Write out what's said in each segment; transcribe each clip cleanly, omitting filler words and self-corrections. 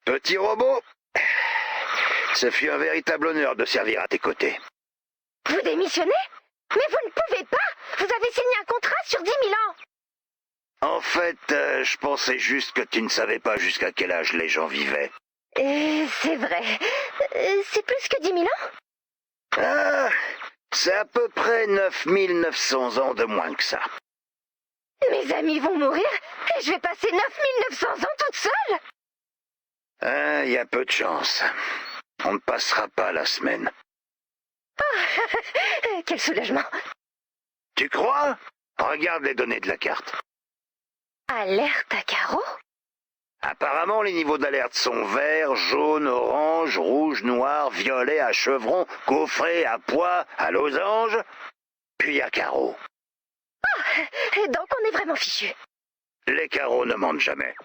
Petit robot, ce fut un véritable honneur de servir à tes côtés. Vous démissionnez? Mais vous ne pouvez pas! Vous avez signé un contrat sur 10 000 ans! En fait, je pensais juste que tu ne savais pas jusqu'à quel âge les gens vivaient. C'est vrai. C'est plus que 10 000 ans? Ah, c'est à peu près 9900 ans de moins que ça. Mes amis vont mourir et je vais passer 9900 ans toute seule? Ah, y a peu de chance. On ne passera pas la semaine. Oh, quel soulagement! Tu crois? Regarde les données de la carte. Alerte à carreaux? Apparemment, les niveaux d'alerte sont vert, jaune, orange, rouge, noir, violet, à chevron, gaufré, à pois, à losange, puis à carreaux. Oh, donc on est vraiment fichu. Les carreaux ne mentent jamais.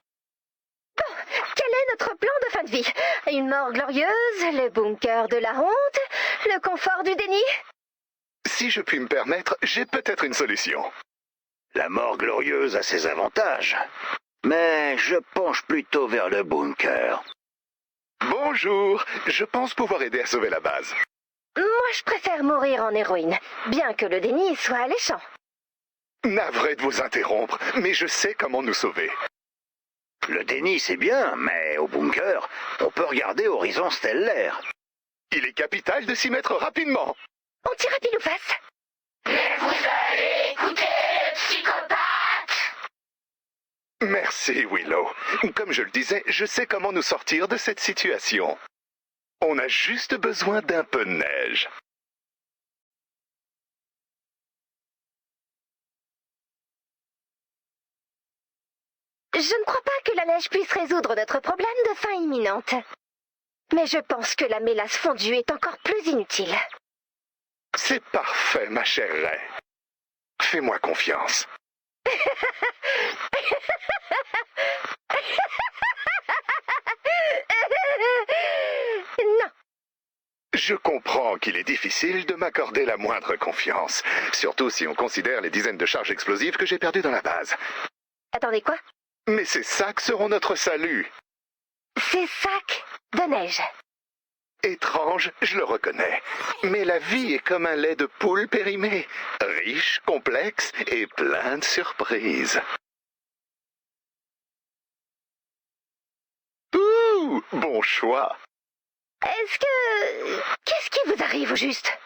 Bon, quel est notre plan de fin de vie? Une mort glorieuse, le bunker de la honte, le confort du déni? Si je puis me permettre, j'ai peut-être une solution. La mort glorieuse a ses avantages, mais je penche plutôt vers le bunker. Bonjour, je pense pouvoir aider à sauver la base. Moi, je préfère mourir en héroïne, bien que le déni soit alléchant. Navré de vous interrompre, mais je sais comment nous sauver. Le déni, c'est bien, mais au bunker, on peut regarder horizon stellaire. Il est capital de s'y mettre rapidement. On tire à pile ou face? Mais vous allez écouter le psychopathe! Merci, Willow. Comme je le disais, je sais comment nous sortir de cette situation. On a juste besoin d'un peu de neige. Je ne crois pas que la neige puisse résoudre notre problème de faim imminente. Mais je pense que la mélasse fondue est encore plus inutile. C'est parfait, ma chère Ray. Fais-moi confiance. Non. Je comprends qu'il est difficile de m'accorder la moindre confiance, surtout si on considère les dizaines de charges explosives que j'ai perdues dans la base. Attendez, quoi? Mais ces sacs seront notre salut. Ces sacs de neige. Étrange, je le reconnais. Mais la vie est comme un lait de poule périmé, riche, complexe et plein de surprises. Ouh, bon choix. Qu'est-ce qui vous arrive au juste?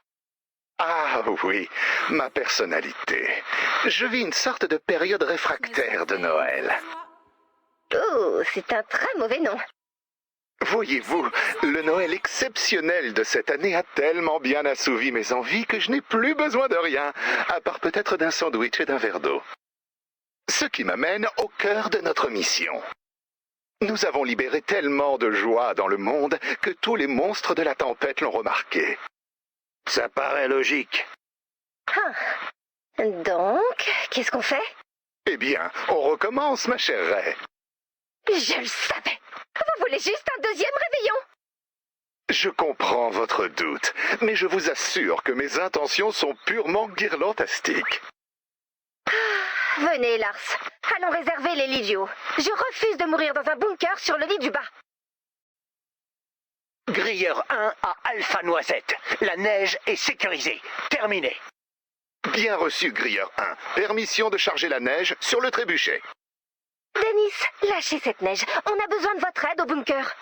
Ah oui, ma personnalité. Je vis une sorte de période réfractaire de Noël. Oh, c'est un très mauvais nom. Voyez-vous, le Noël exceptionnel de cette année a tellement bien assouvi mes envies que je n'ai plus besoin de rien, à part peut-être d'un sandwich et d'un verre d'eau. Ce qui m'amène au cœur de notre mission. Nous avons libéré tellement de joie dans le monde que tous les monstres de la tempête l'ont remarqué. Ça paraît logique. Ah. Donc, qu'est-ce qu'on fait? Eh bien, on recommence, ma chère Ray. Je le savais. Vous voulez juste un deuxième réveillon? Je comprends votre doute, mais je vous assure que mes intentions sont purement guirlandastiques. Venez, Lars. Allons réserver les lits. Je refuse de mourir dans un bunker sur le lit du bas. Grilleur 1 à Alpha Noisette. La neige est sécurisée. Terminé. Bien reçu, Grilleur 1. Permission de charger la neige sur le trébuchet. Dennis, lâchez cette neige. On a besoin de votre aide au bunker.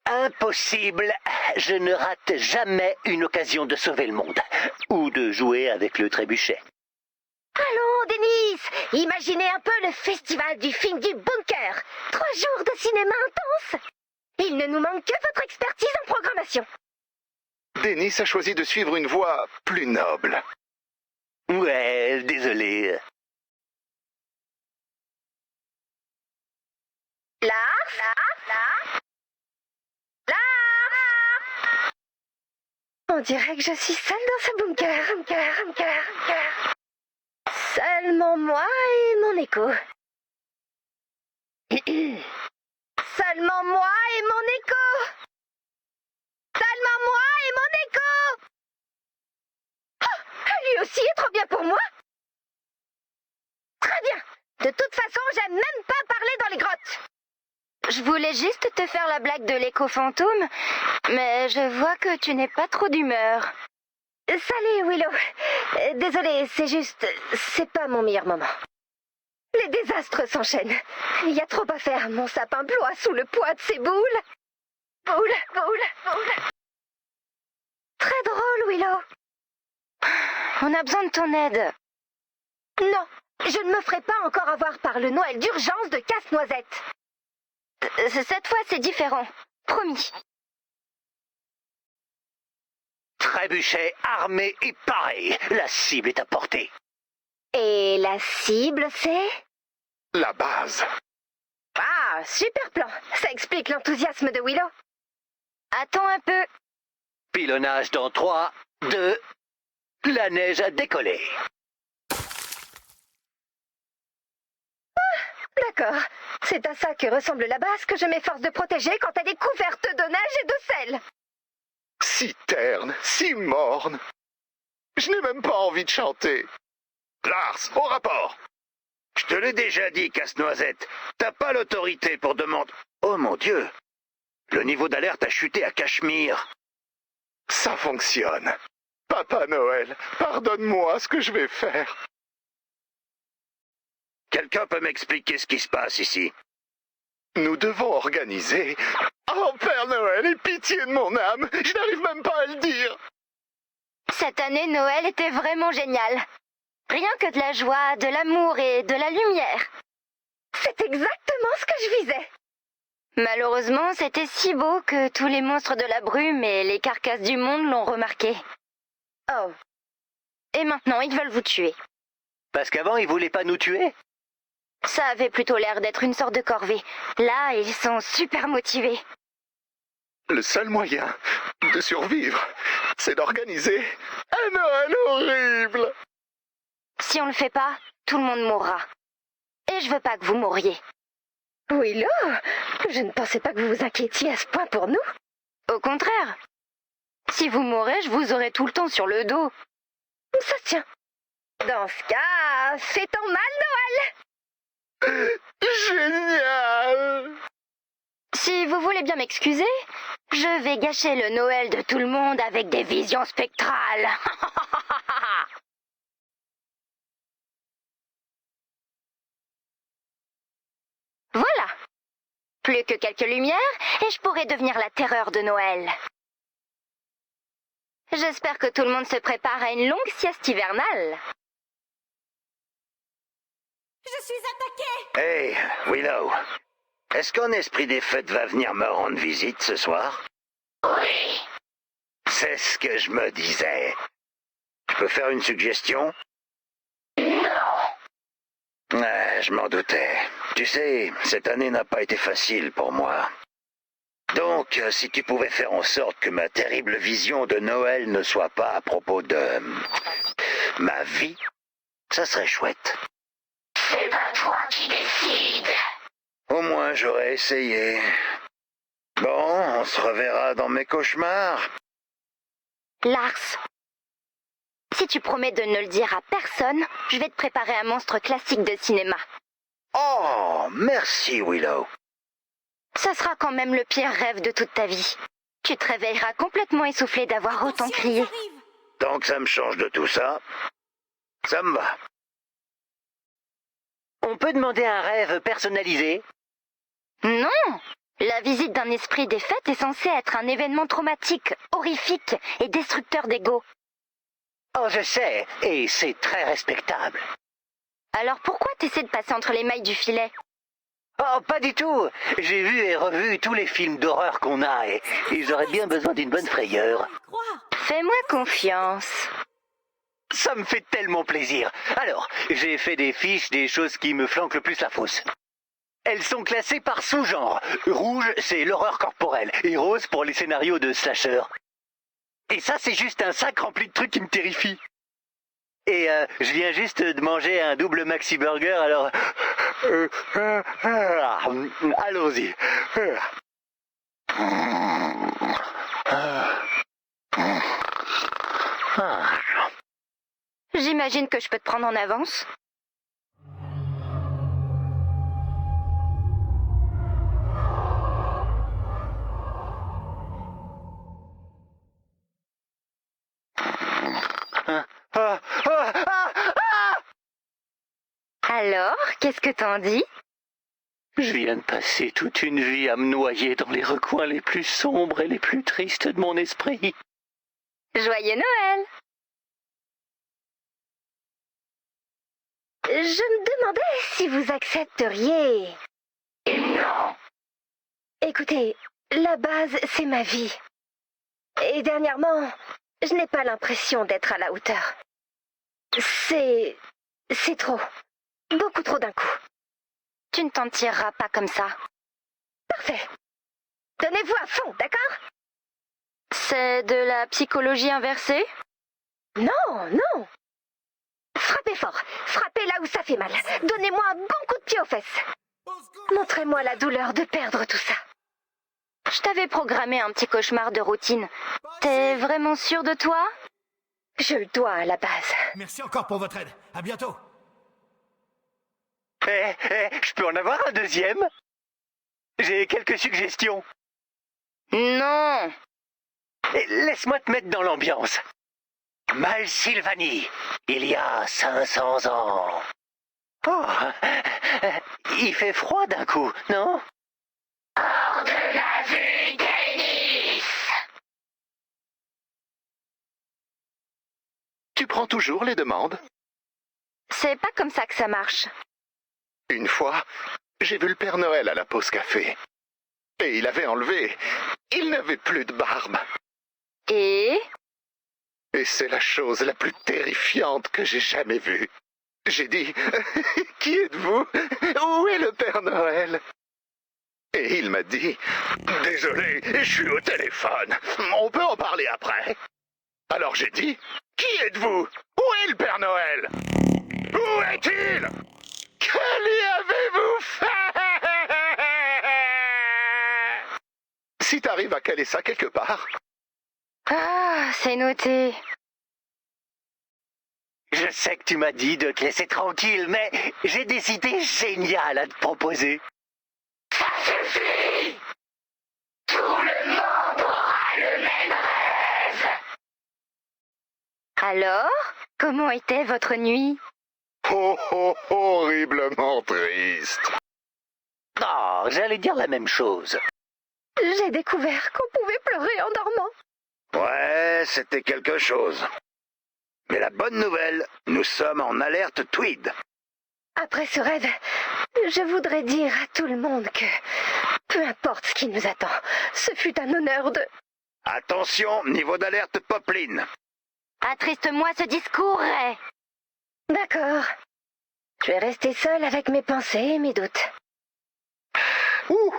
Impossible. Je ne rate jamais une occasion de sauver le monde. Ou de jouer avec le trébuchet. Allons, Dennis. Imaginez un peu le festival du film du bunker. 3 jours de cinéma intense. Il ne nous manque que votre expertise en programmation. Dennis a choisi de suivre une voie plus noble. Ouais, désolé. Lars. On dirait que je suis seule dans ce bunker. Seulement moi et mon écho. Seulement moi et mon écho. Seulement moi et mon écho. Oh, lui aussi est trop bien pour moi. Très bien. De toute façon, j'aime même pas parler dans les grottes. Je voulais juste te faire la blague de l'écho-fantôme, mais je vois que tu n'es pas trop d'humeur. Salut, Willow. Désolée, c'est pas mon meilleur moment. Les désastres s'enchaînent. Il y a trop à faire, mon sapin ploie sous le poids de ses boules. Boules. Très drôle, Willow. On a besoin de ton aide. Non, je ne me ferai pas encore avoir par le Noël d'urgence de Casse-Noisette. Cette fois, c'est différent. Promis. Trébuchet, armé et paré. La cible est à portée. Et la cible, c'est... La base. Ah, super plan. Ça explique l'enthousiasme de Willow. Attends un peu. Pilonnage dans 3, 2... La neige a décollé. D'accord. C'est à ça que ressemble la base que je m'efforce de protéger quand elle est couverte de neige et de sel. Si terne, si morne. Je n'ai même pas envie de chanter. Lars, au rapport. Je te l'ai déjà dit, Casse-Noisette. T'as pas l'autorité pour demander... Oh mon Dieu! Le niveau d'alerte a chuté à Cachemire. Ça fonctionne. Papa Noël, pardonne-moi ce que je vais faire. Quelqu'un peut m'expliquer ce qui se passe ici? Nous devons organiser... Oh, Père Noël, aie pitié de mon âme. Je n'arrive même pas à le dire. Cette année, Noël était vraiment génial. Rien que de la joie, de l'amour et de la lumière. C'est exactement ce que je visais. Malheureusement, c'était si beau que tous les monstres de la brume et les carcasses du monde l'ont remarqué. Oh. Et maintenant, ils veulent vous tuer. Parce qu'avant, ils voulaient pas nous tuer? Ça avait plutôt l'air d'être une sorte de corvée. Là, ils sont super motivés. Le seul moyen de survivre, c'est d'organiser un Noël horrible. Si on le fait pas, tout le monde mourra. Et je veux pas que vous mouriez. Willow, je ne pensais pas que vous vous inquiétiez à ce point pour nous. Au contraire. Si vous mourrez, je vous aurai tout le temps sur le dos. Ça se tient. Dans ce cas, fêtons mal Noël. Génial! Si vous voulez bien m'excuser, je vais gâcher le Noël de tout le monde avec des visions spectrales. Voilà. Plus que quelques lumières et je pourrai devenir la terreur de Noël. J'espère que tout le monde se prépare à une longue sieste hivernale. Je suis attaquée! Hey, Willow. Est-ce qu'un esprit des fêtes va venir me rendre visite ce soir? Oui. C'est ce que je me disais. Je peux faire une suggestion? Non. Je m'en doutais. Tu sais, cette année n'a pas été facile pour moi. Donc, si tu pouvais faire en sorte que ma terrible vision de Noël ne soit pas à propos de... ma vie, ça serait chouette. C'est pas toi qui décides. Au moins, j'aurais essayé. Bon, on se reverra dans mes cauchemars. Lars, si tu promets de ne le dire à personne, je vais te préparer un monstre classique de cinéma. Oh, merci, Willow. Ça sera quand même le pire rêve de toute ta vie. Tu te réveilleras complètement essoufflé d'avoir autant crié. Tant que ça me change de tout ça, ça me va. On peut demander un rêve personnalisé? Non! La visite d'un esprit des fêtes est censée être un événement traumatique, horrifique et destructeur d'ego. Oh, je sais, et c'est très respectable. Alors pourquoi t'essaies de passer entre les mailles du filet? Oh, pas du tout. J'ai vu et revu tous les films d'horreur qu'on a et j'aurais bien besoin d'une bonne frayeur. Fais-moi confiance. Ça me fait tellement plaisir. Alors, j'ai fait des fiches des choses qui me flanquent le plus la fosse. Elles sont classées par sous-genre. Rouge, c'est l'horreur corporelle, et rose pour les scénarios de slasher. Et ça, c'est juste un sac rempli de trucs qui me terrifient. Et je viens juste de manger un double maxi burger, alors... allons-y. J'imagine que je peux te prendre en avance. Ah, ah, ah, ah! Alors, qu'est-ce que t'en dis? Je viens de passer toute une vie à me noyer dans les recoins les plus sombres et les plus tristes de mon esprit. Joyeux Noël! Je me demandais si vous accepteriez. Non. Écoutez, la base, c'est ma vie. Et dernièrement, je n'ai pas l'impression d'être à la hauteur. C'est trop. Beaucoup trop d'un coup. Tu ne t'en tireras pas comme ça. Parfait. Donnez-vous à fond, d'accord? C'est de la psychologie inversée? Non, non. Frappez fort. Frappez là où ça fait mal. Donnez-moi un bon coup de pied aux fesses. Montrez-moi la douleur de perdre tout ça. Je t'avais programmé un petit cauchemar de routine. T'es vraiment sûr de toi? Je le dois à la base. Merci encore pour votre aide. À bientôt. Je peux en avoir un deuxième? J'ai quelques suggestions. Non. Laisse-moi te mettre dans l'ambiance. Malsylvanie, il y a 500 ans. Oh, il fait froid d'un coup, non? Hors de la vue, Dennis. Tu prends toujours les demandes? C'est pas comme ça que ça marche. Une fois, j'ai vu le Père Noël à la pause café. Et il avait enlevé. Il n'avait plus de barbe. Et c'est la chose la plus terrifiante que j'ai jamais vue. J'ai dit, qui êtes-vous? Où est le Père Noël? Et il m'a dit, désolé, je suis au téléphone. On peut en parler après. Alors j'ai dit, qui êtes-vous? Où est le Père Noël? Où est-il? Que lui avez-vous fait? Si t'arrives à caler ça quelque part. Ah, c'est noté. Je sais que tu m'as dit de te laisser tranquille, mais j'ai des idées géniales à te proposer. Ça suffit. Tout le monde aura le même rêve. Alors, comment était votre nuit? Oh, oh, horriblement triste. Oh, j'allais dire la même chose. J'ai découvert qu'on pouvait pleurer en dormant. Ouais, c'était quelque chose. Mais la bonne nouvelle, nous sommes en alerte Tweed. Après ce rêve, je voudrais dire à tout le monde que, peu importe ce qui nous attend, ce fut un honneur de... Attention, niveau d'alerte Popeline. Attriste-moi ce discours, Ray. D'accord. Je vais rester seule avec mes pensées et mes doutes. Ouh.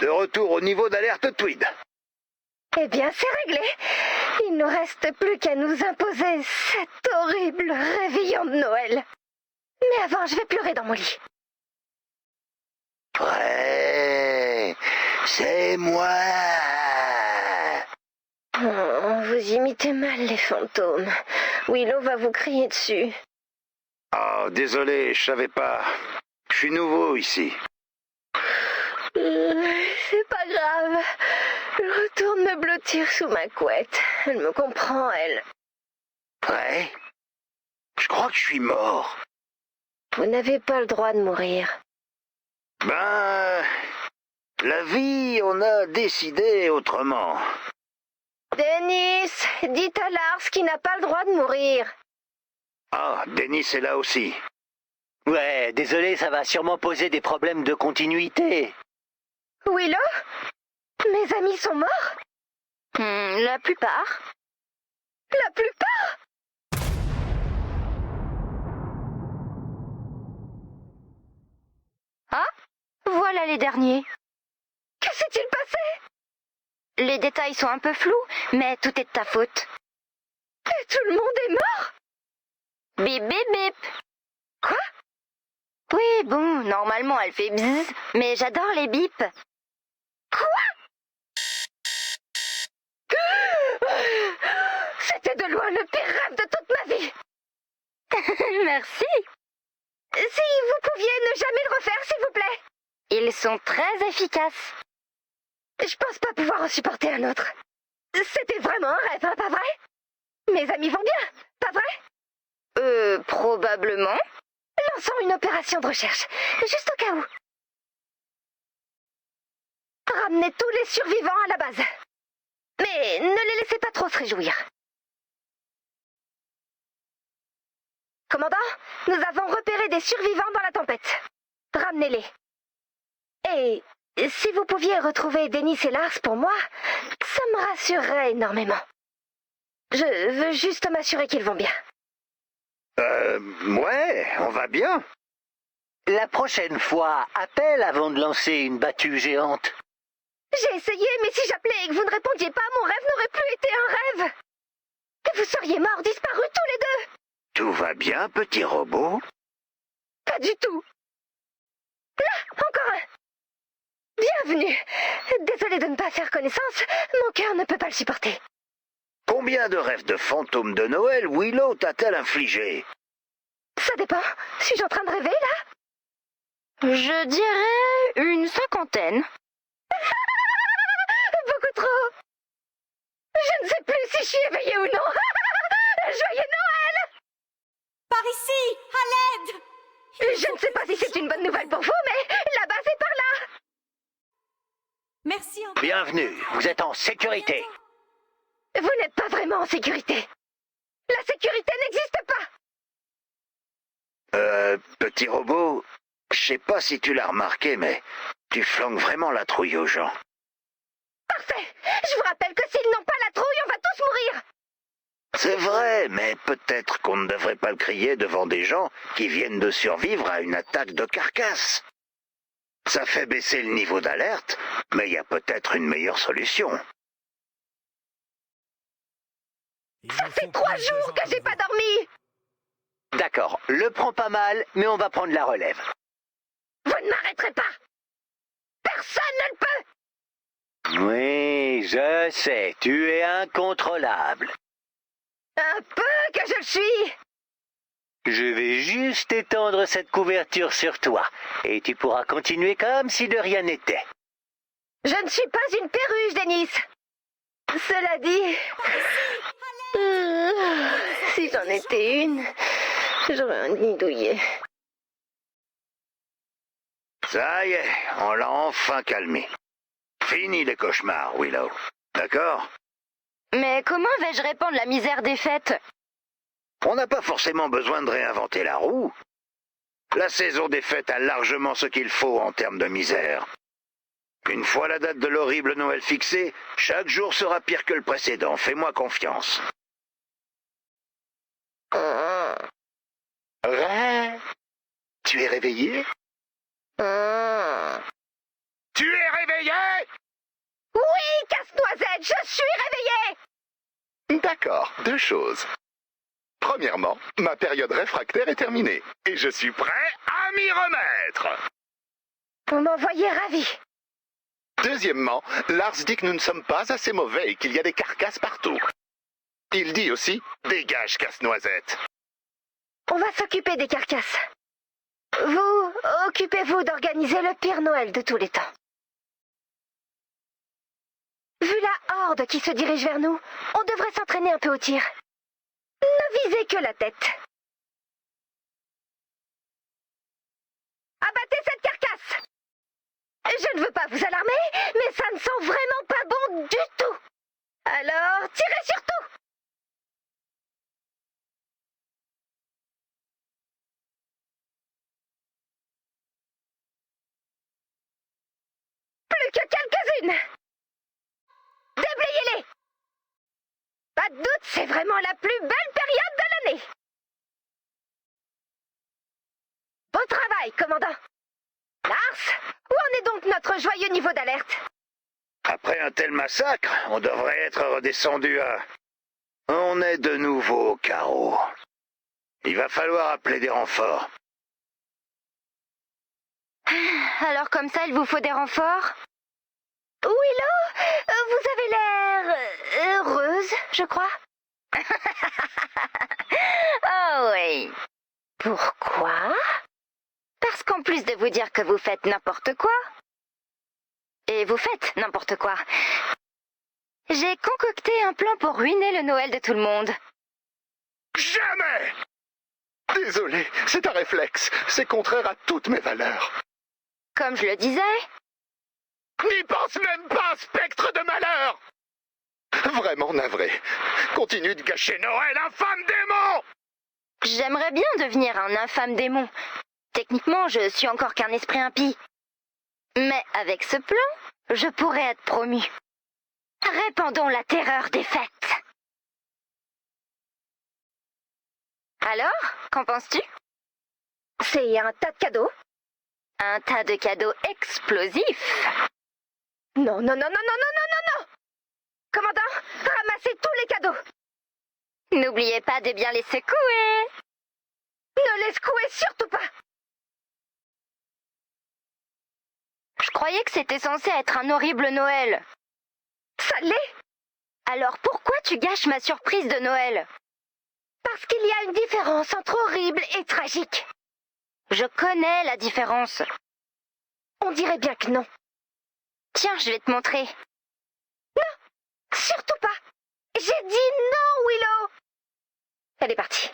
De retour au niveau d'alerte Tweed. Eh bien, c'est réglé. Il ne nous reste plus qu'à nous imposer cet horrible réveillon de Noël. Mais avant, je vais pleurer dans mon lit. Ouais, c'est moi. Oh, vous imitez mal les fantômes. Willow va vous crier dessus. Oh, désolé, je savais pas. Je suis nouveau ici. C'est pas grave. Je retourne me blottir sous ma couette. Elle me comprend, elle. Ouais. Je crois que je suis mort. Vous n'avez pas le droit de mourir. Ben, la vie, on a décidé autrement. Dennis, dites à Lars qu'il n'a pas le droit de mourir. Ah, Dennis est là aussi. Ouais, désolé, ça va sûrement poser des problèmes de continuité. Willow? Mes amis sont morts? La plupart. La plupart? Ah, voilà les derniers. Que s'est-il passé? Les détails sont un peu flous, mais tout est de ta faute. Et tout le monde est mort? Bip bip bip. Quoi? Oui, bon, normalement elle fait bzzz, mais j'adore les bips. Quoi? C'était de loin le pire rêve de toute ma vie. Merci. Si vous pouviez ne jamais le refaire, s'il vous plaît. Ils sont très efficaces. Je pense pas pouvoir en supporter un autre. C'était vraiment un rêve, hein, pas vrai? Mes amis vont bien, pas vrai? Probablement. Lançons une opération de recherche, juste au cas où. Ramenez tous les survivants à la base. Mais ne les laissez pas trop se réjouir. Commandant, nous avons repéré des survivants dans la tempête. Ramenez-les. Et si vous pouviez retrouver Dennis et Lars pour moi, ça me rassurerait énormément. Je veux juste m'assurer qu'ils vont bien. Ouais, on va bien. La prochaine fois, appelle avant de lancer une battue géante. J'ai essayé, mais si j'appelais et que vous ne répondiez pas, mon rêve n'aurait plus été un rêve. Vous seriez morts, disparus tous les deux. Tout va bien, petit robot? Pas du tout. Là, encore un. Bienvenue. Désolée de ne pas faire connaissance, mon cœur ne peut pas le supporter. Combien de rêves de fantômes de Noël Willow t'a-t-elle infligé? Ça dépend. Suis-je en train de rêver, là? Je dirais une 50aine. Beaucoup trop. Je ne sais plus si je suis éveillée ou non. Joyeux Noël! Par ici! À l'aide! Je ne sais pas si c'est une bonne nouvelle pour vous, mais là-bas c'est par là. Merci encore. Bienvenue, vous êtes en sécurité. Vous n'êtes pas vraiment en sécurité. La sécurité n'existe pas. Petit robot, je sais pas si tu l'as remarqué, mais tu flanques vraiment la trouille aux gens. Parfait. Je vous rappelle que s'ils n'ont pas la trouille, on va tous mourir. C'est vrai, mais peut-être qu'on ne devrait pas le crier devant des gens qui viennent de survivre à une attaque de carcasse. Ça fait baisser le niveau d'alerte, mais il y a peut-être une meilleure solution. Ça fait 3 jours que j'ai pas dormi. D'accord, le prends pas mal, mais on va prendre la relève. Vous ne m'arrêterez pas. Personne ne le peut. Oui, je sais, tu es incontrôlable. Un peu que je le suis. Je vais juste étendre cette couverture sur toi, et tu pourras continuer comme si de rien n'était. Je ne suis pas une perruche, Dennis. Cela dit, si j'en étais une, j'aurais un nid douillet. Ça y est, on l'a enfin calmé. Fini les cauchemars, Willow. D'accord? Mais comment vais-je répandre la misère des fêtes? On n'a pas forcément besoin de réinventer la roue. La saison des fêtes a largement ce qu'il faut en termes de misère. Une fois la date de l'horrible Noël fixée, chaque jour sera pire que le précédent, fais-moi confiance. Ray, tu es réveillé? Tu es réveillé? Oui, Casse-Noisette, je suis réveillée. D'accord, 2 choses. Premièrement, ma période réfractaire est terminée, et je suis prêt à m'y remettre. Vous m'envoyez ravi. Deuxièmement, Lars dit que nous ne sommes pas assez mauvais et qu'il y a des carcasses partout. Il dit aussi, dégage casse-noisette. On va s'occuper des carcasses. Vous, occupez-vous d'organiser le pire Noël de tous les temps. Vu la horde qui se dirige vers nous, on devrait s'entraîner un peu au tir. Ne visez que la tête. Abattez cette carcasse! Je ne veux pas vous alarmer, mais ça ne sent vraiment pas bon du tout. Alors, tirez sur tout! Plus que quelques-unes! Déblayez-les! Pas de doute, c'est vraiment la plus belle période de l'année! Beau travail, commandant! Lars, où en est donc notre joyeux niveau d'alerte? Après un tel massacre, on devrait être redescendu à... On est de nouveau au carreau. Il va falloir appeler des renforts. Alors comme ça, il vous faut des renforts? Willow, vous avez l'air heureuse, je crois. Oh oui. Pourquoi? Parce qu'en plus de vous dire que vous faites n'importe quoi, et vous faites n'importe quoi, j'ai concocté un plan pour ruiner le Noël de tout le monde. Jamais! Désolé, c'est un réflexe. C'est contraire à toutes mes valeurs. Comme je le disais, N'y pense même pas, spectre de malheur! Vraiment navré. Continue de gâcher Noël, infâme démon! j'aimerais bien devenir un infâme démon. Techniquement, je suis encore qu'un esprit impie. Mais avec ce plan, je pourrais être promu. Répandons la terreur des fêtes. Alors, qu'en penses-tu? C'est un tas de cadeaux. Un tas de cadeaux explosifs. Non, non, non, non, non, non, non, non, non! Commandant, ramassez tous les cadeaux. N'oubliez pas de bien les secouer. Ne les secouez surtout pas. Je croyais que c'était censé être un horrible Noël. Ça l'est? Alors pourquoi tu gâches ma surprise de Noël? Parce qu'il y a une différence entre horrible et tragique. Je connais la différence. On dirait bien que non. Tiens, je vais te montrer. Non, surtout pas. J'ai dit non, Willow. Elle est partie.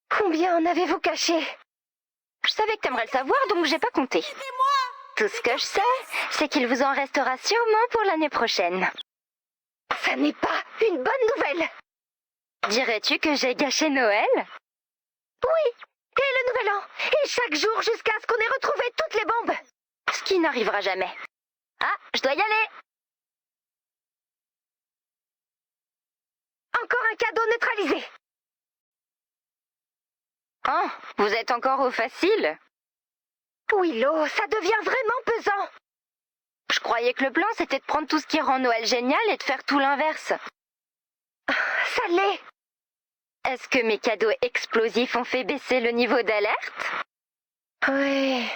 Combien en avez-vous caché? Je savais que t'aimerais le savoir, donc j'ai pas compté. Tout ce que je sais, c'est qu'il vous en restera sûrement pour l'année prochaine. Ça n'est pas une bonne nouvelle. Dirais-tu que j'ai gâché Noël? Oui, et le Nouvel An, et chaque jour jusqu'à ce qu'on ait retrouvé toutes les bombes. Ce qui n'arrivera jamais. Ah, je dois y aller. Encore un cadeau neutralisé. Oh, vous êtes encore au facile? Willow, ça devient vraiment pesant. Je croyais que le plan, c'était de prendre tout ce qui rend Noël génial et de faire tout l'inverse. Ça l'est. Est-ce que mes cadeaux explosifs ont fait baisser le niveau d'alerte? Oui.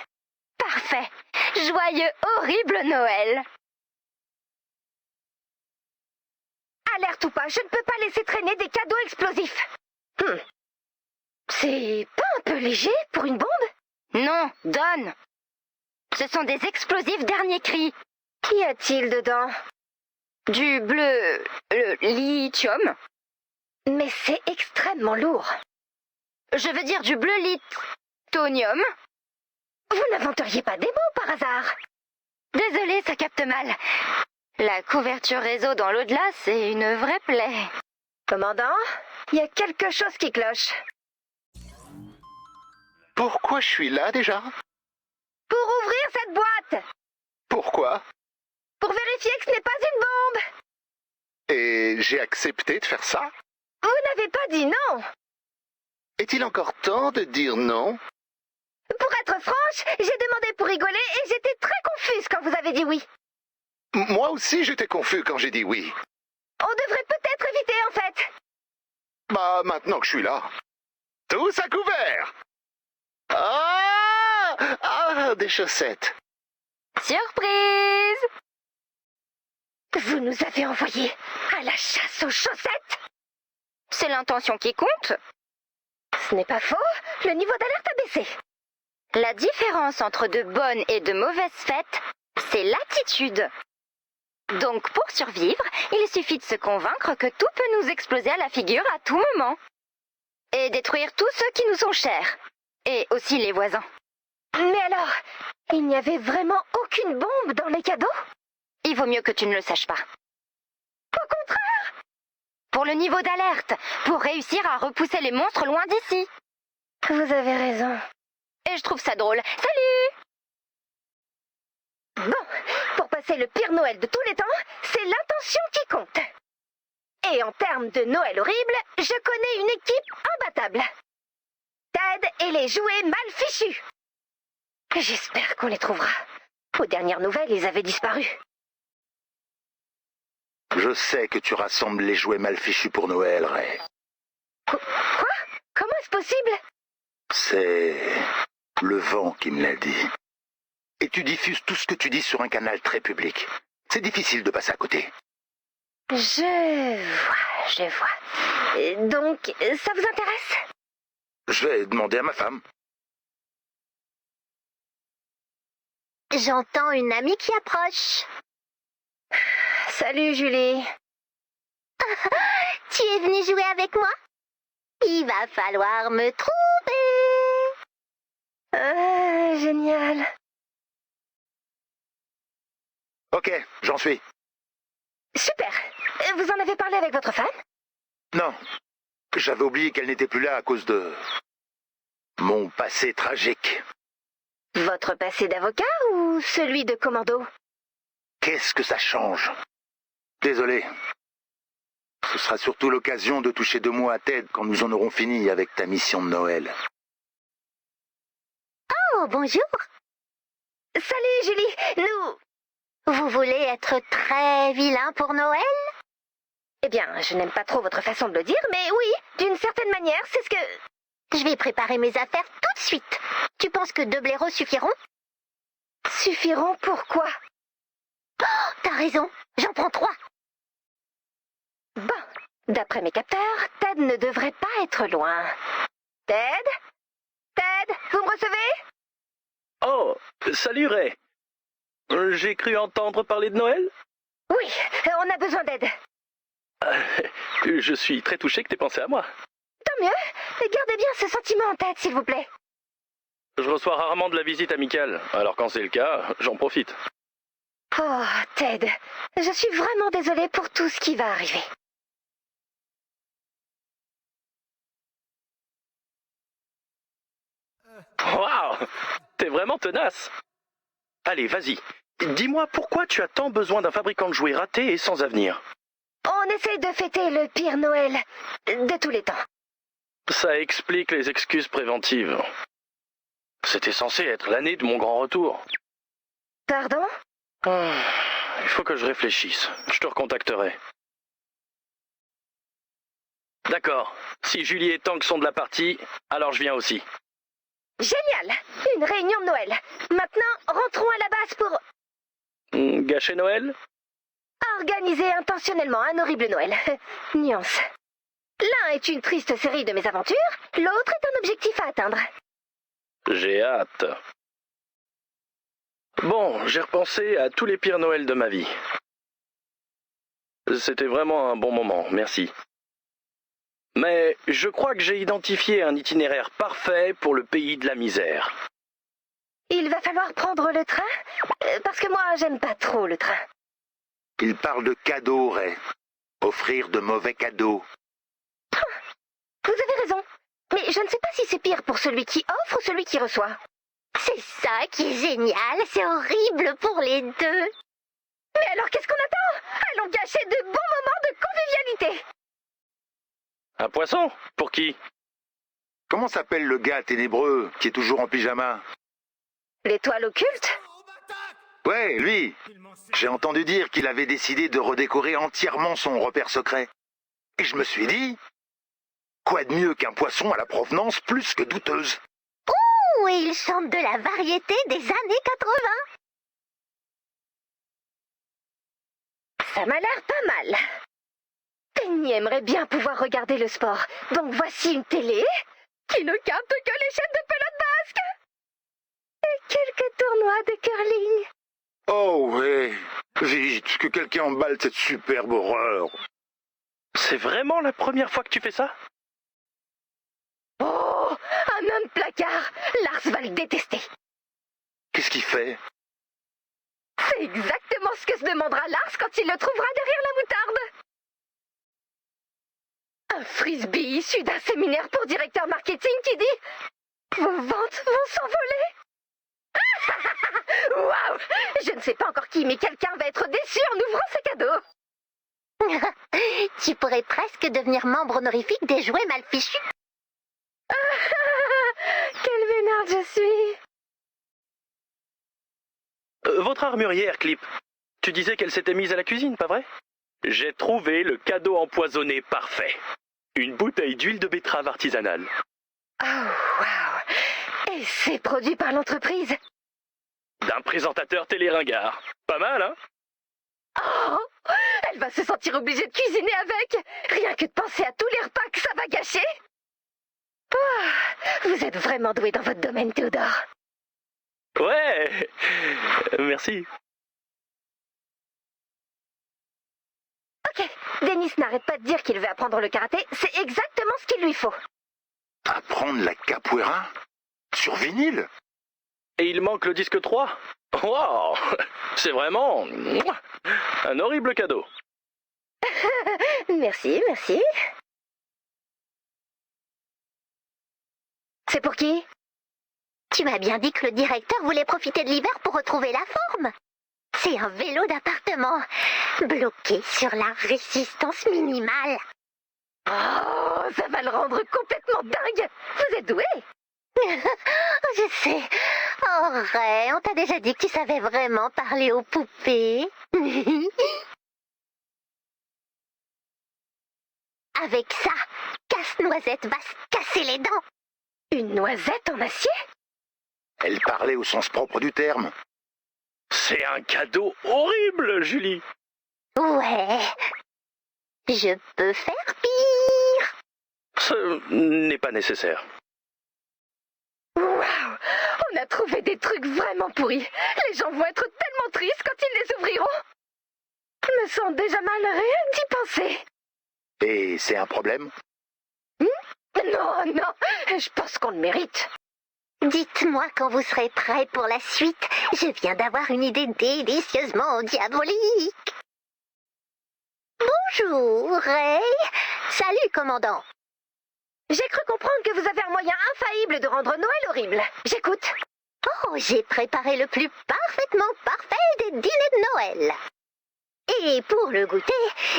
Parfait. Joyeux, horrible Noël. Alerte ou pas, je ne peux pas laisser traîner des cadeaux explosifs. C'est pas un peu léger pour une bombe? Non, donne. Ce sont des explosifs dernier cri. Qu'y a-t-il dedans? Du bleu... lithium. Mais c'est extrêmement lourd. Je veux dire du bleu litonium. Vous n'inventeriez pas des mots par hasard? Désolée, ça capte mal. La couverture réseau dans l'au-delà, c'est une vraie plaie. Commandant, il y a quelque chose qui cloche. Pourquoi je suis là déjà? Pour ouvrir cette boîte! Pourquoi? Pour vérifier que ce n'est pas une bombe! Et j'ai accepté de faire ça? Vous n'avez pas dit non! Est-il encore temps de dire non? Pour être franche, j'ai demandé pour rigoler et j'étais très confuse quand vous avez dit oui. Moi aussi j'étais confus quand j'ai dit oui. On devrait peut-être éviter en fait. Bah, maintenant que je suis là. Tous à couvert! Ah! Ah, des chaussettes. Surprise! Vous nous avez envoyés à la chasse aux chaussettes? C'est l'intention qui compte. Ce n'est pas faux, le niveau d'alerte a baissé. La différence entre de bonnes et de mauvaises fêtes, c'est l'attitude. Donc pour survivre, il suffit de se convaincre que tout peut nous exploser à la figure à tout moment. Et détruire tous ceux qui nous sont chers. Et aussi les voisins. Mais alors, il n'y avait vraiment aucune bombe dans les cadeaux? Il vaut mieux que tu ne le saches pas. Au contraire! Pour le niveau d'alerte, pour réussir à repousser les monstres loin d'ici. Vous avez raison. Et je trouve ça drôle. Salut! Bon, pour passer le pire Noël de tous les temps, c'est l'intention qui compte. Et en termes de Noël horrible, je connais une équipe imbattable. Ted et les jouets mal fichus. J'espère qu'on les trouvera. Aux dernières nouvelles, ils avaient disparu. Je sais que tu rassembles les jouets mal fichus pour Noël, Ray. Quoi? Comment est-ce possible? C'est le vent qui me l'a dit. Et tu diffuses tout ce que tu dis sur un canal très public. C'est difficile de passer à côté. Je vois. Donc, ça vous intéresse? Je vais demander à ma femme. J'entends une amie qui approche. Salut, Julie. Tu es venu jouer avec moi? Il va falloir me trouver. Génial. Ok, j'en suis. Super. Vous en avez parlé avec votre femme? Non, j'avais oublié qu'elle n'était plus là à cause de mon passé tragique. Votre passé d'avocat ou celui de commando? Qu'est-ce que ça change? Désolé. Ce sera surtout l'occasion de toucher 2 mots à Ted quand nous en aurons fini avec ta mission de Noël. Oh, bonjour. Salut, Julie. Vous voulez être très vilain pour Noël? Eh bien, je n'aime pas trop votre façon de le dire, mais oui, d'une certaine manière, c'est ce que... Je vais préparer mes affaires tout de suite. Tu penses que 2 blaireaux suffiront? Suffiront pourquoi? Oh, t'as raison, j'en prends 3. Bon, d'après mes capteurs, Ted ne devrait pas être loin. Ted? Ted, vous me recevez? Oh, salut Ray. J'ai cru entendre parler de Noël. Oui, on a besoin d'aide. Je suis très touché que t'aies pensé à moi. Tant mieux, gardez bien ce sentiment en tête, s'il vous plaît. Je reçois rarement de la visite amicale, alors quand c'est le cas, j'en profite. Oh, Ted, je suis vraiment désolée pour tout ce qui va arriver. Waouh, t'es vraiment tenace. Allez, vas-y. Dis-moi pourquoi tu as tant besoin d'un fabricant de jouets raté et sans avenir. On essaye de fêter le pire Noël de tous les temps. Ça explique les excuses préventives. C'était censé être l'année de mon grand retour. Pardon? Il faut que je réfléchisse. Je te recontacterai. D'accord. Si Julie et Tank sont de la partie, alors je viens aussi. Génial! Une réunion de Noël. Maintenant, rentrons à la base pour... Gâcher Noël? Organiser intentionnellement un horrible Noël. Nuance. L'un est une triste série de mésaventures, l'autre est un objectif à atteindre. J'ai hâte. Bon, j'ai repensé à tous les pires Noëls de ma vie. C'était vraiment un bon moment, merci. Mais je crois que j'ai identifié un itinéraire parfait pour le pays de la misère. Il va falloir prendre le train? Parce que moi, j'aime pas trop le train. Il parle de cadeaux, Ray. Offrir de mauvais cadeaux. Vous avez raison. Mais je ne sais pas si c'est pire pour celui qui offre ou celui qui reçoit. C'est ça qui est génial, c'est horrible pour les deux. Mais alors qu'est-ce qu'on attend? Allons gâcher de bons moments de convivialité. Un poisson? Pour qui? Comment s'appelle le gars ténébreux qui est toujours en pyjama? L'étoile occulte? Ouais, lui. J'ai entendu dire qu'il avait décidé de redécorer entièrement son repère secret. Et je me suis dit, quoi de mieux qu'un poisson à la provenance plus que douteuse? Ouh, il chante de la variété des années 80. Ça m'a l'air pas mal. Penny aimerait bien pouvoir regarder le sport. Donc voici une télé qui ne capte que les chaînes de pelote basque. Et quelques tournois de curling. Oh ouais, vite, que quelqu'un emballe cette superbe horreur. C'est vraiment la première fois que tu fais ça? Oh, un homme placard. Lars va le détester. Qu'est-ce qu'il fait? C'est exactement ce que se demandera Lars quand il le trouvera derrière la moutarde. Un frisbee issu d'un séminaire pour directeur marketing qui dit « Vos ventes vont s'envoler !» Waouh! Je ne sais pas encore qui, mais quelqu'un va être déçu en ouvrant ses cadeaux. Tu pourrais presque devenir membre honorifique des jouets mal fichus. Quelle vénarde je suis! Votre armurière, Clip. Tu disais qu'elle s'était mise à la cuisine, pas vrai? J'ai trouvé le cadeau empoisonné parfait. Une bouteille d'huile de betterave artisanale. Oh, waouh! Et c'est produit par l'entreprise? D'un présentateur télé-ringard. Pas mal, hein? Oh! Elle va se sentir obligée de cuisiner avec! Rien que de penser à tous les repas que ça va gâcher! Oh, vous êtes vraiment doué dans votre domaine, Théodore. Ouais! Merci. Ok, Dennis n'arrête pas de dire qu'il veut apprendre le karaté, c'est exactement ce qu'il lui faut. Apprendre la capoeira? Sur vinyle? Et il manque le disque 3. Wow, c'est vraiment un horrible cadeau. Merci, merci. C'est pour qui? Tu m'as bien dit que le directeur voulait profiter de l'hiver pour retrouver la forme. C'est un vélo d'appartement, bloqué sur la résistance minimale. Oh, ça va le rendre complètement dingue. Vous êtes doué. Je sais. Oh, Ray, on t'a déjà dit que tu savais vraiment parler aux poupées. Avec ça, Casse-Noisette va se casser les dents. Une noisette en acier? Elle parlait au sens propre du terme. C'est un cadeau horrible, Julie. Ouais. Je peux faire pire. Ce n'est pas nécessaire. Waouh! On a trouvé des trucs vraiment pourris. Les gens vont être tellement tristes quand ils les ouvriront. Je me sens déjà mal rien que d'y penser. Et c'est un problème? Non, non, je pense qu'on le mérite. Dites-moi quand vous serez prêts pour la suite. Je viens d'avoir une idée délicieusement diabolique. Bonjour, Ray. Salut, commandant. J'ai cru comprendre que vous avez un moyen infaillible de rendre Noël horrible. J'écoute. Oh, j'ai préparé le plus parfaitement parfait des dîners de Noël. Et pour le goûter,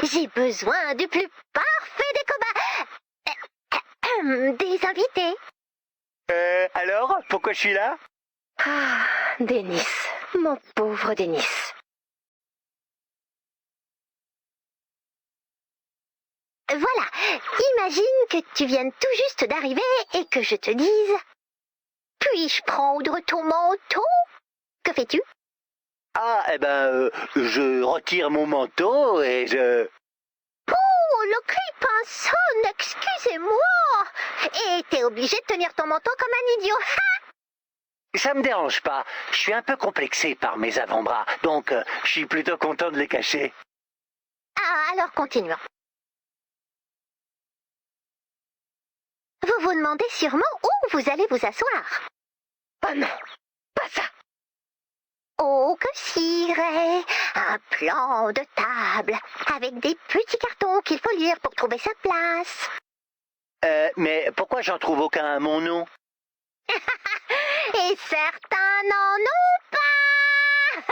j'ai besoin du plus parfait des des invités. Alors, pourquoi je suis là? Ah, Dennis, mon pauvre Dennis. Voilà, imagine que tu viennes tout juste d'arriver et que je te dise « Puis-je prendre ton manteau ?» Que fais-tu? Ah, je retire mon manteau et je... Oh, le cri pinçonne, excusez-moi. Et t'es obligé de tenir ton manteau comme un idiot. Ça me dérange pas. Je suis un peu complexé par mes avant-bras, donc je suis plutôt content de les cacher. Ah, alors continuons. Vous vous demandez sûrement où vous allez vous asseoir. Oh non, pas ça. Oh, que si, Ray. Un plan de table, avec des petits cartons qu'il faut lire pour trouver sa place. Mais pourquoi j'en trouve aucun à mon nom? Et certains n'en ont pas.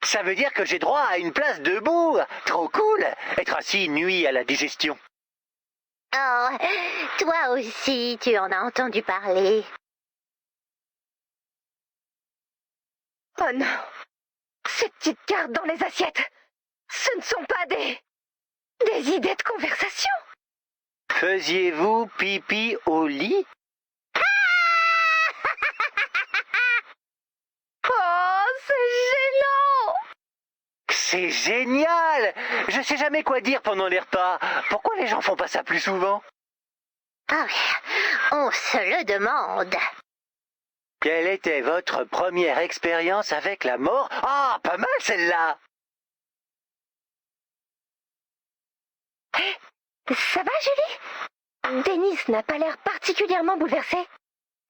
Ça veut dire que j'ai droit à une place debout. Trop cool. Être assis nuit à la digestion. Oh, toi aussi, tu en as entendu parler. Oh non, ces petites cartes dans les assiettes, ce ne sont pas des idées de conversation. Faisiez-vous pipi au lit? Oh, c'est gênant! C'est génial! Je sais jamais quoi dire pendant les repas. Pourquoi les gens font pas ça plus souvent? Ah oui, on se le demande. Quelle était votre première expérience avec la mort? Ah, pas mal celle-là! Ça va, Julie? Dennis n'a pas l'air particulièrement bouleversé.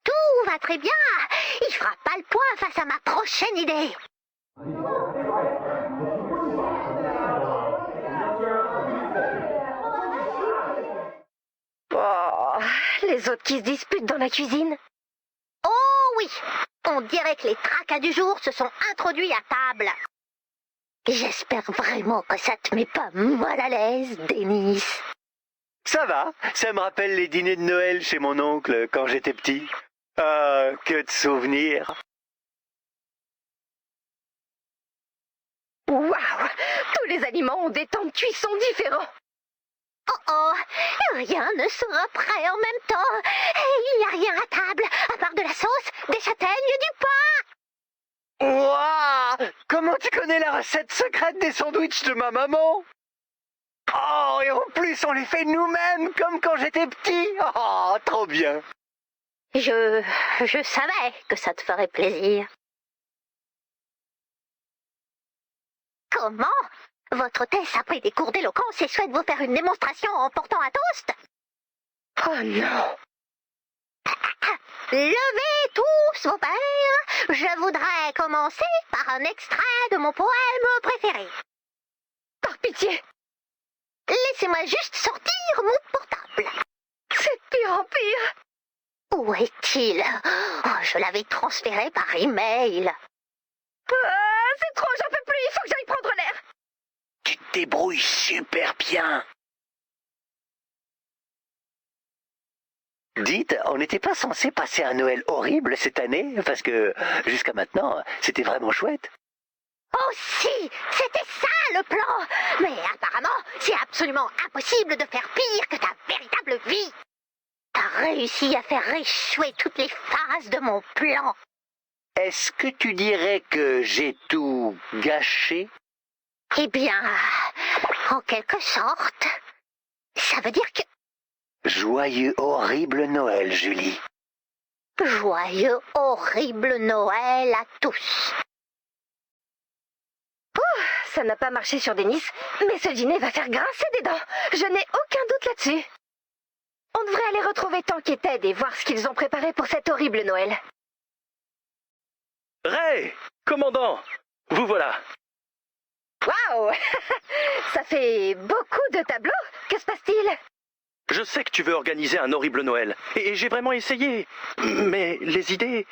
Tout va très bien. Il fera pas le poids face à ma prochaine idée. Oh, les autres qui se disputent dans la cuisine. Oh oui, on dirait que les tracas du jour se sont introduits à table. J'espère vraiment que ça te met pas mal à l'aise, Dennis. Ça va, ça me rappelle les dîners de Noël chez mon oncle quand j'étais petit. Ah, que de souvenirs. Waouh! Tous les aliments ont des temps de cuisson différents. Oh oh, rien ne sera prêt en même temps. Et il n'y a rien à table, à part de la sauce, des châtaignes, du pain. Ouah! Comment tu connais la recette secrète des sandwichs de ma maman? Oh, et en plus on les fait nous-mêmes, comme quand j'étais petit. Oh, trop bien. Je savais que ça te ferait plaisir. Comment? Votre hôtesse a pris des cours d'éloquence et souhaite vous faire une démonstration en portant un toast? Oh non! Levez tous vos verres. Je voudrais commencer par un extrait de mon poème préféré. Par pitié! Laissez-moi juste sortir mon portable. C'est de pire en pire! Où est-il? Oh, je l'avais transféré par email. C'est trop, j'en peux plus, il faut que j'aille prendre l'air! Tu te débrouilles super bien. Dites, on n'était pas censé passer un Noël horrible cette année? Parce que, jusqu'à maintenant, c'était vraiment chouette. Oh si, c'était ça le plan. Mais apparemment, c'est absolument impossible de faire pire que ta véritable vie. T'as réussi à faire échouer toutes les phases de mon plan. Est-ce que tu dirais que j'ai tout gâché? Eh bien, en quelque sorte, ça veut dire que... Joyeux horrible Noël, Julie. Joyeux horrible Noël à tous. Ça n'a pas marché sur Denis, mais ce dîner va faire grincer des dents. Je n'ai aucun doute là-dessus. On devrait aller retrouver Tank et Ted et voir ce qu'ils ont préparé pour cet horrible Noël. Ray, commandant, vous voilà. Waouh! Ça fait beaucoup de tableaux. Que se passe-t-il? Je sais que tu veux organiser un horrible Noël, et j'ai vraiment essayé. Mais les idées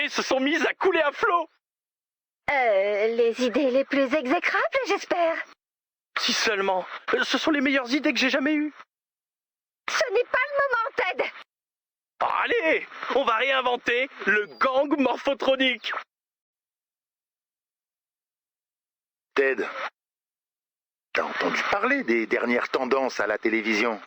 se sont mises à couler à flot. Les idées les plus exécrables, j'espère. Si seulement. Ce sont les meilleures idées que j'ai jamais eues. Ce n'est pas le moment, Ted. Oh, allez, on va réinventer le gang morphotronique. Ted, t'as entendu parler des dernières tendances à la télévision?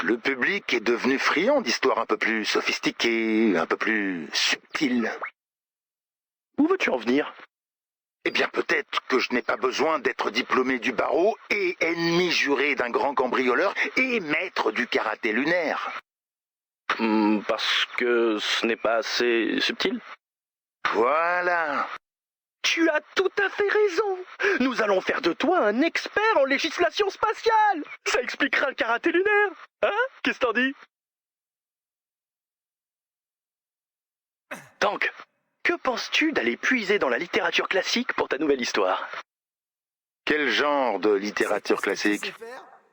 Le public est devenu friand d'histoires un peu plus sophistiquées, un peu plus subtiles. Où veux-tu en venir? Eh bien, peut-être que je n'ai pas besoin d'être diplômé du barreau et ennemi juré d'un grand cambrioleur et maître du karaté lunaire. Parce que ce n'est pas assez subtil? Voilà. Tu as tout à fait raison. Nous allons faire de toi un expert en législation spatiale. Ça expliquera le karaté lunaire. Hein? Qu'est-ce que t'en dis? Tank, que penses-tu d'aller puiser dans la littérature classique pour ta nouvelle histoire? Quel genre de littérature classique?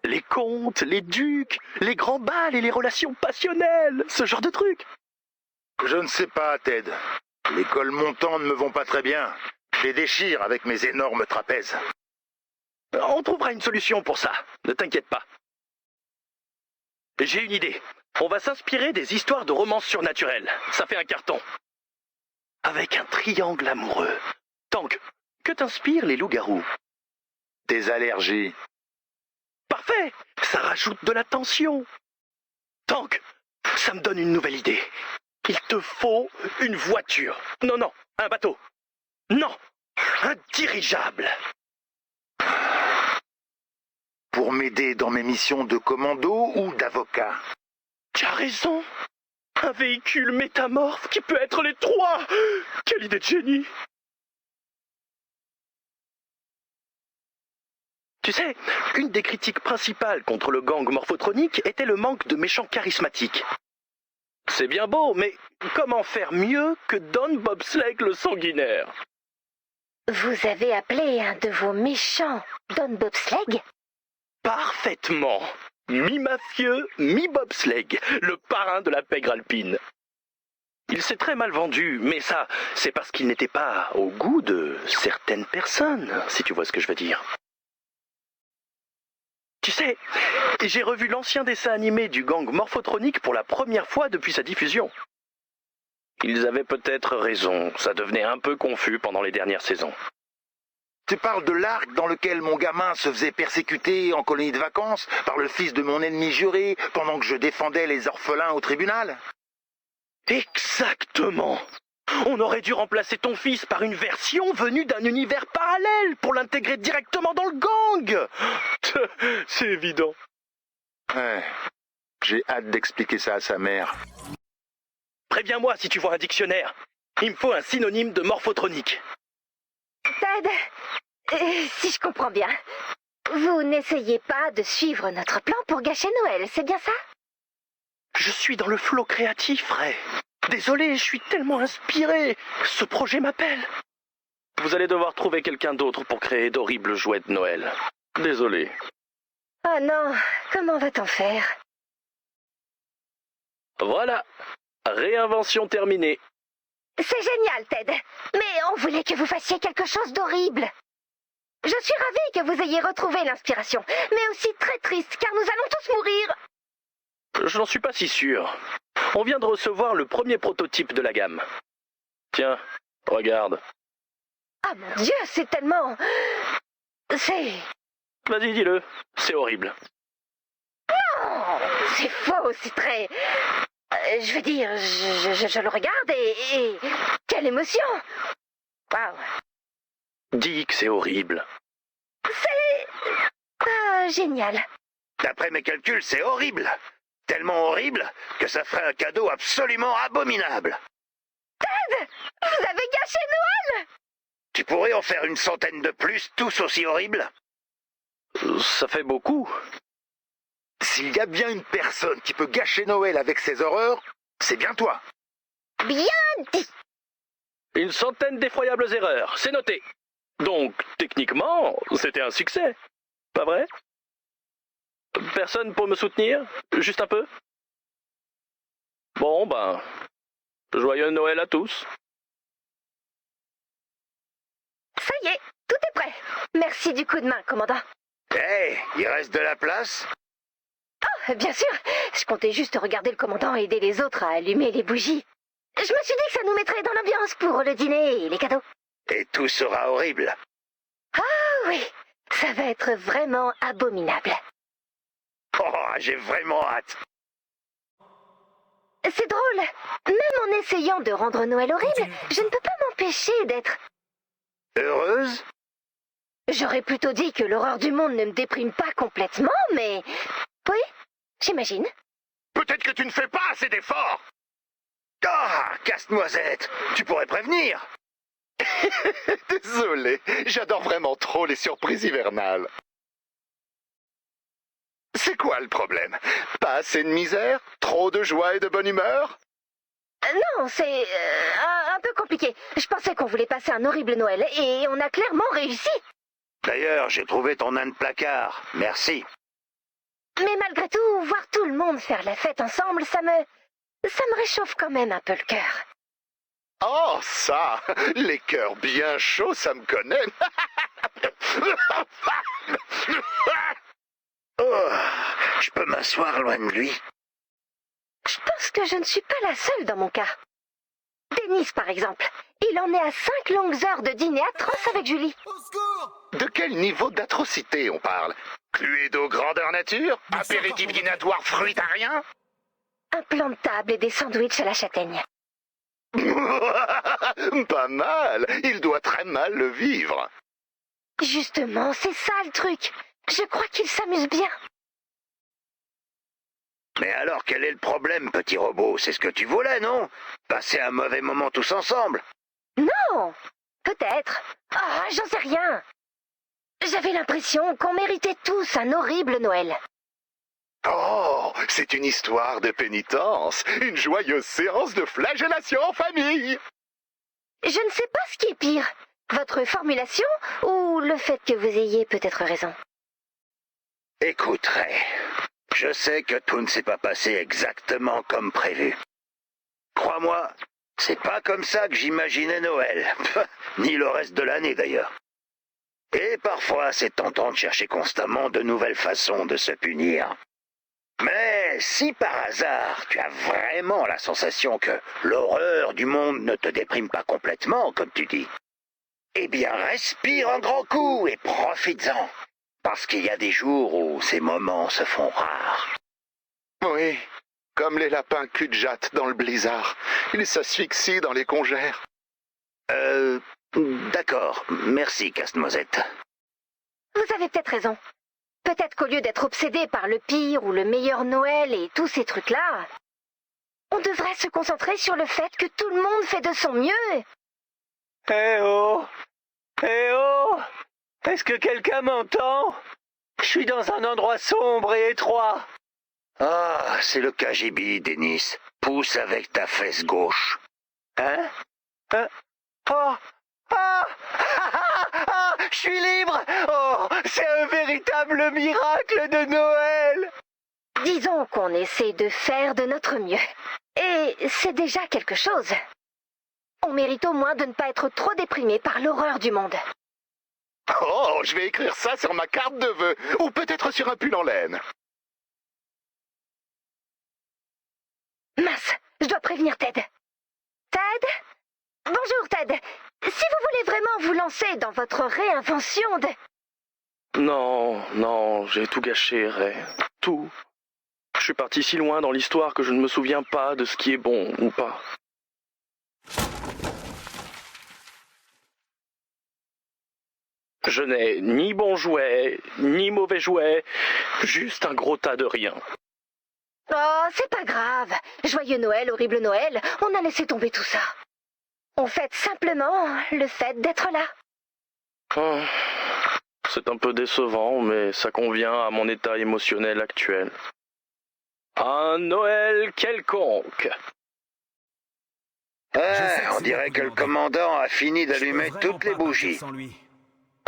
Les contes, les ducs, les grands bals et les relations passionnelles, ce genre de trucs. Je ne sais pas, Ted. Les cols montants ne me vont pas très bien. Je les déchire avec mes énormes trapèzes. On trouvera une solution pour ça, ne t'inquiète pas. J'ai une idée. On va s'inspirer des histoires de romances surnaturelles. Ça fait un carton. Avec un triangle amoureux. Tank, que t'inspirent les loups-garous? Des allergies. Parfait! Ça rajoute de la tension. Tank, ça me donne une nouvelle idée. Il te faut une voiture. Non, un bateau. Non, un dirigeable. Pour m'aider dans mes missions de commando ou d'avocat? Tu as raison. Un véhicule métamorphe qui peut être les trois. Quelle idée de génie. Tu sais, une des critiques principales contre le gang morphotronique était le manque de méchants charismatiques. C'est bien beau, mais comment faire mieux que Don Bobsleigh le sanguinaire? Vous avez appelé un de vos méchants Don Bobsleigh? Parfaitement. Mi-mafieux, mi-bobsleigh, le parrain de la pègre alpine. Il s'est très mal vendu, mais ça, c'est parce qu'il n'était pas au goût de certaines personnes, si tu vois ce que je veux dire. Tu sais, j'ai revu l'ancien dessin animé du gang morphotronique pour la première fois depuis sa diffusion. Ils avaient peut-être raison, ça devenait un peu confus pendant les dernières saisons. Tu parles de l'arc dans lequel mon gamin se faisait persécuter en colonie de vacances par le fils de mon ennemi juré pendant que je défendais les orphelins au tribunal? Exactement. On aurait dû remplacer ton fils par une version venue d'un univers parallèle pour l'intégrer directement dans le gang. C'est évident. Ouais, j'ai hâte d'expliquer ça à sa mère. Préviens-moi si tu vois un dictionnaire. Il me faut un synonyme de morphotronique. Ted, Ted, si je comprends bien, vous n'essayez pas de suivre notre plan pour gâcher Noël, c'est bien ça? Je suis dans le flot créatif, Ray. Désolé, je suis tellement inspiré. Ce projet m'appelle. Vous allez devoir trouver quelqu'un d'autre pour créer d'horribles jouets de Noël. Désolé. Oh non, comment va-t-on faire? Voilà. Réinvention terminée. C'est génial, Ted. Mais on voulait que vous fassiez quelque chose d'horrible. Je suis ravie que vous ayez retrouvé l'inspiration, mais aussi très triste, car nous allons tous mourir. Je n'en suis pas si sûr. On vient de recevoir le premier prototype de la gamme. Tiens, regarde. Ah mon Dieu, c'est tellement... C'est... Vas-y, dis-le. C'est horrible. Non, c'est faux, c'est très... je veux dire, je le regarde et... Quelle émotion! Waouh! Dis que c'est horrible. C'est... génial. D'après mes calculs, c'est horrible. Tellement horrible que ça ferait un cadeau absolument abominable. Ted! Vous avez gâché Noël! Tu pourrais en faire une centaine de plus, tous aussi horribles? Ça fait beaucoup. S'il y a bien une personne qui peut gâcher Noël avec ses horreurs, c'est bien toi. Bien dit. Une centaine d'effroyables erreurs, c'est noté. Donc, techniquement, c'était un succès. Pas vrai? Personne pour me soutenir? Juste un peu? Bon, ben... Joyeux Noël à tous. Ça y est, tout est prêt. Merci du coup de main, commandant. Hé, il reste de la place? Oh, bien sûr. Je comptais juste regarder le commandant et aider les autres à allumer les bougies. Je me suis dit que ça nous mettrait dans l'ambiance pour le dîner et les cadeaux. Et tout sera horrible. Ah oui, ça va être vraiment abominable. Oh, j'ai vraiment hâte. C'est drôle. Même en essayant de rendre Noël horrible, je ne peux pas m'empêcher d'être... Heureuse? J'aurais plutôt dit que l'horreur du monde ne me déprime pas complètement, mais... Oui, j'imagine. Peut-être que tu ne fais pas assez d'efforts. Ah, Casse-Noisette, tu pourrais prévenir. Désolé, j'adore vraiment trop les surprises hivernales. C'est quoi le problème? Pas assez de misère? Trop de joie et de bonne humeur? Non, c'est un peu compliqué. Je pensais qu'on voulait passer un horrible Noël, et on a clairement réussi. D'ailleurs, j'ai trouvé ton nain de placard. Merci. Mais malgré tout, voir tout le monde faire la fête ensemble, ça me réchauffe quand même un peu le cœur. Oh, ça! Les cœurs bien chauds, ça me connaît. Oh, je peux m'asseoir loin de lui. Je pense que je ne suis pas la seule dans mon cas. Dennis, par exemple, il en est à 5 longues heures de dîner atroce avec Julie. Au secours! De quel niveau d'atrocité on parle? Cluedo grandeur nature? Apéritif dînatoire fruitarien? Un plan de table et des sandwichs à la châtaigne. Pas mal. Il doit très mal le vivre. Justement, c'est ça le truc. Je crois qu'il s'amuse bien. Mais alors, quel est le problème, petit robot? C'est ce que tu voulais, non? Passer un mauvais moment tous ensemble? Non, peut-être. Ah, j'en sais rien. J'avais l'impression qu'on méritait tous un horrible Noël. Oh, c'est une histoire de pénitence. Une joyeuse séance de flagellation en famille. Je ne sais pas ce qui est pire. Votre formulation ou le fait que vous ayez peut-être raison. Écoute, Ray, je sais que tout ne s'est pas passé exactement comme prévu. Crois-moi, c'est pas comme ça que j'imaginais Noël, ni le reste de l'année d'ailleurs. Et parfois, c'est tentant de chercher constamment de nouvelles façons de se punir. Mais si par hasard, tu as vraiment la sensation que l'horreur du monde ne te déprime pas complètement, comme tu dis, eh bien, respire un grand coup et profites-en. Parce qu'il y a des jours où ces moments se font rares. Oui, comme les lapins cul-de-jatte dans le blizzard. Ils s'asphyxient dans les congères. D'accord. Merci, Casse-Noisette. Vous avez peut-être raison. Peut-être qu'au lieu d'être obsédé par le pire ou le meilleur Noël et tous ces trucs-là, on devrait se concentrer sur le fait que tout le monde fait de son mieux. Eh oh! Eh oh! Est-ce que quelqu'un m'entend? Je suis dans un endroit sombre et étroit. Ah, c'est le KGB, Denis. Pousse avec ta fesse gauche. Hein? Oh! Ah! Ah! Je suis libre! Oh! C'est un véritable miracle de Noël! Disons qu'on essaie de faire de notre mieux. Et c'est déjà quelque chose. On mérite au moins de ne pas être trop déprimé par l'horreur du monde. Oh, je vais écrire ça sur ma carte de vœux, ou peut-être sur un pull en laine. Mince, je dois prévenir Ted. Ted? Bonjour Ted. Si vous voulez vraiment vous lancer dans votre réinvention de... Non, j'ai tout gâché, Ray. Tout. Je suis parti si loin dans l'histoire que je ne me souviens pas de ce qui est bon ou pas. Je n'ai ni bon jouet, ni mauvais jouet, juste un gros tas de rien. Oh, c'est pas grave. Joyeux Noël, horrible Noël, on a laissé tomber tout ça. On fête simplement le fait d'être là. Oh, c'est un peu décevant, mais ça convient à mon état émotionnel actuel. Un Noël quelconque. On dirait que le commandant a fini d'allumer toutes les bougies.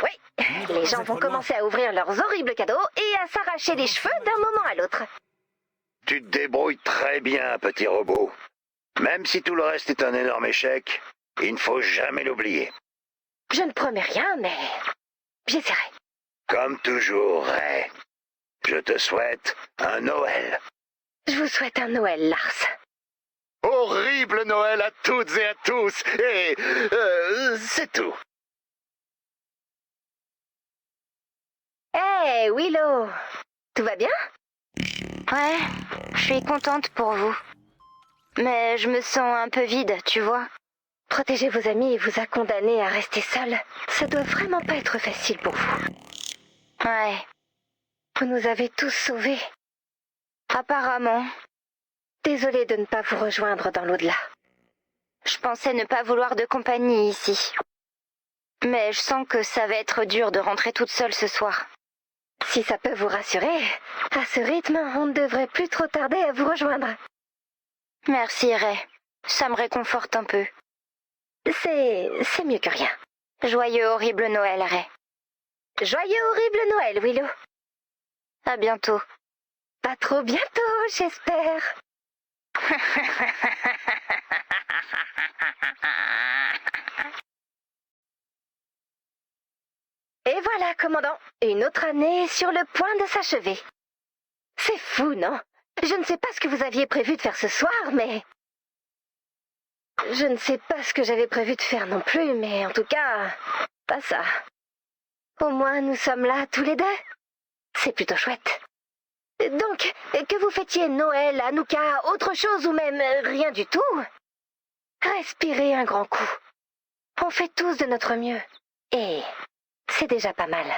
Oui, les gens vont commencer à ouvrir leurs horribles cadeaux et à s'arracher les cheveux d'un moment à l'autre. Tu te débrouilles très bien, petit robot. Même si tout le reste est un énorme échec, il ne faut jamais l'oublier. Je ne promets rien, mais j'essaierai. Comme toujours, Ray. Je te souhaite un Noël. Je vous souhaite un Noël, Lars. Horrible Noël à toutes et à tous, et c'est tout. Hé, Willow, tout va bien? Ouais, je suis contente pour vous. Mais je me sens un peu vide, tu vois. Protéger vos amis vous a condamné à rester seul. Ça doit vraiment pas être facile pour vous. Ouais. Vous nous avez tous sauvés. Apparemment. Désolée de ne pas vous rejoindre dans l'au-delà. Je pensais ne pas vouloir de compagnie ici. Mais je sens que ça va être dur de rentrer toute seule ce soir. Si ça peut vous rassurer, à ce rythme, on ne devrait plus trop tarder à vous rejoindre. Merci, Ray. Ça me réconforte un peu. C'est mieux que rien. Joyeux horrible Noël, Ray. Joyeux horrible Noël, Willow. À bientôt. Pas trop bientôt, j'espère. Et voilà, commandant, une autre année sur le point de s'achever. C'est fou, non? Je ne sais pas ce que vous aviez prévu de faire ce soir, mais... Je ne sais pas ce que j'avais prévu de faire non plus, mais en tout cas, pas ça. Au moins, nous sommes là tous les deux. C'est plutôt chouette. Donc, que vous fêtiez Noël, Hanouka, autre chose ou même rien du tout, respirez un grand coup. On fait tous de notre mieux. Et c'est déjà pas mal.